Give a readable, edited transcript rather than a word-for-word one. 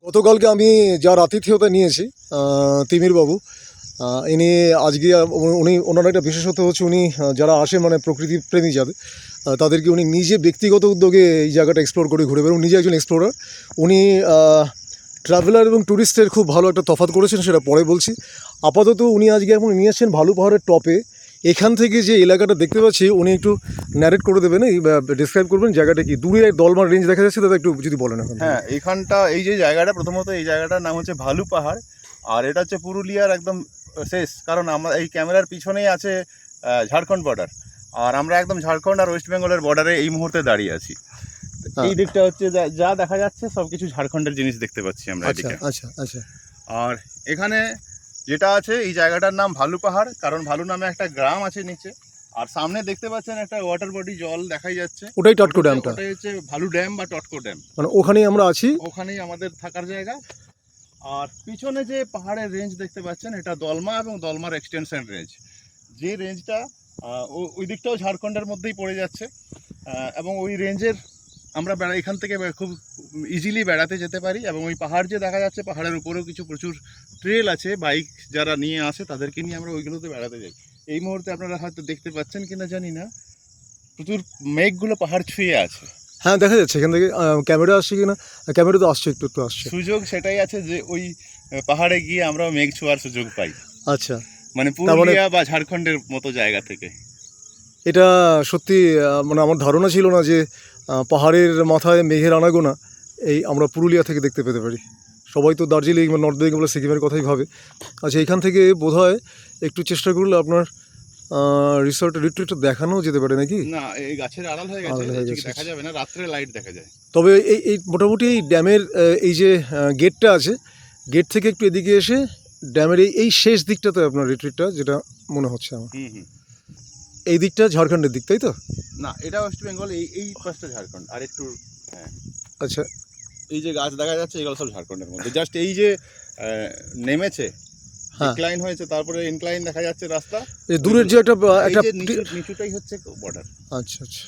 গতকালকে আমি যার আতিথেয়তা নিয়েছি তিমির বাবু, ইনি আজকে ওনার একটা বিশেষত্ব হচ্ছে উনি যারা আসে মানে প্রকৃতি প্রেমী যাদের তাদেরকে উনি নিজে ব্যক্তিগত উদ্যোগে এই জায়গাটা এক্সপ্লোর করে ঘুরে বেড়ান। নিজে একজন এক্সপ্লোরার। উনি ট্রাভেলার এবং ট্যুরিস্টের খুব ভালো একটা তফাৎ করেছেন, সেটা পরে বলছি। আপাতত উনি আজকে এখন নিয়ে আসছেন ভালু পাহাড়ের টপে। এখান থেকে যে এলাকাটা দেখতে পাচ্ছি উনি একটু ন্যারেট করে দেবেন, ডিসক্রাইব করবেন জায়গাটা কি। দূরে দলমার রেঞ্জ দেখা যাচ্ছে, দাদা একটু যদি বলেন এখন। হ্যাঁ, এইখানটা এই যে জায়গাটা, প্রথমত এই জায়গাটার নাম হচ্ছে ভালু পাহাড়, আর এটা হচ্ছে পুরুলিয়ার একদম শেষ। কারণ আমরা এই ক্যামেরার পিছনেই আছে ঝাড়খণ্ড বর্ডার, আর আমরা একদম ঝাড়খণ্ড আর ওয়েস্ট বেঙ্গলের বর্ডারে এই মুহূর্তে দাঁড়িয়ে আছি। এই দিকটা হচ্ছে যা দেখা যাচ্ছে সবকিছু ঝাড়খণ্ডের জিনিস দেখতে পাচ্ছি আমরা এদিকে। আচ্ছা আচ্ছা। আর এখানে যেটা আছে এই জায়গাটার নাম ভালু পাহাড়, কারণ ভালু নামে একটা গ্রাম আছে নিচে। আর সামনে দেখতে পাচ্ছেন একটা ওয়াটার বডি, জল দেখাই যাচ্ছে, ওটাই টটকো ড্যামটা। ওটাই হচ্ছে ভালু ড্যাম বা টটকো ড্যাম। মানে ওখানেই আমরা আছি, ওখানেই আমাদের থাকার জায়গা। আর পিছনে যে পাহাড়ের রেঞ্জ দেখতে পাচ্ছেন এটা দলমা এবং দলমার এক্সটেনশন রেঞ্জ। যে রেঞ্জটা ওই দিকটাও ঝাড়খণ্ডের মধ্যেই পড়ে যাচ্ছে, এবং ওই রেঞ্জের আমরা এখান থেকে খুব ইজিলি বেড়াতে যেতে পারি। এবং ওই পাহাড় যে দেখা যাচ্ছে, পাহাড়ের উপরেও কিছু প্রচুর ট্রেল আছে, বাইক যারা নিয়ে আসে তাদেরকে নিয়ে আমরা ওইগুলোতে বেড়াতে যাই। এই মুহূর্তে আপনারা হয়তো দেখতে পাচ্ছেন কিনা জানি না, প্রচুর মেঘগুলো পাহাড় ছুঁয়ে আছে। হ্যাঁ দেখা যাচ্ছে এখান থেকে। ক্যামেরা আসছে কিনা? ক্যামেরা তো আসছে, একটু আসছে। সুযোগ সেটাই আছে যে ওই পাহাড়ে গিয়ে আমরা মেঘ ছোঁয়ার সুযোগ পাই। আচ্ছা, মানে পুরুলিয়া বা ঝাড়খণ্ডের মতো জায়গা থেকে। এটা সত্যি মানে আমার ধারণা ছিল না যে পাহাড়ের মাথায় মেঘের আনাগোনা এই আমরা পুরুলিয়া থেকে দেখতে পেতে পারি। সবাই তো দার্জিলিং বা নর্থ বেঙ্গল বা সিকিমের কথাই ভাবে। আচ্ছা, এখান থেকে বোধহয় একটু চেষ্টা করলে আপনার রিসর্ট রিট্রিটটা দেখানো যেতে পারে নাকি? না, এই গাছের আড়াল হয়ে গেছে, দেখা যাবে না, রাত্রে লাইট দেখা যায়। তবে এই মোটামুটি এই ড্যামের এই যে গেটটা আছে, গেট থেকে একটু এদিকে এসে ড্যামের এই শেষ দিকটাতে আপনার রিট্রিটটা, যেটা মনে হচ্ছে আমার। এই দিকটা ঝাড়খণ্ডের দিক, তাই তো? না, এটা ওয়েস্ট বেঙ্গল, এই পাশটা ঝাড়খণ্ড। আর একটু হ্যাঁ, আচ্ছা, এই যে গাছ দেখা যাচ্ছে এগুলো সব ঝাড়খণ্ডের মধ্যে। জাস্ট এই যে নেমেছে, ইনক্লাইন হয়েছে, তারপরে ইনক্লাইন দেখা যাচ্ছে রাস্তা, দূরের যে একটা নিচুটাই হচ্ছে বর্ডার। আচ্ছা আচ্ছা।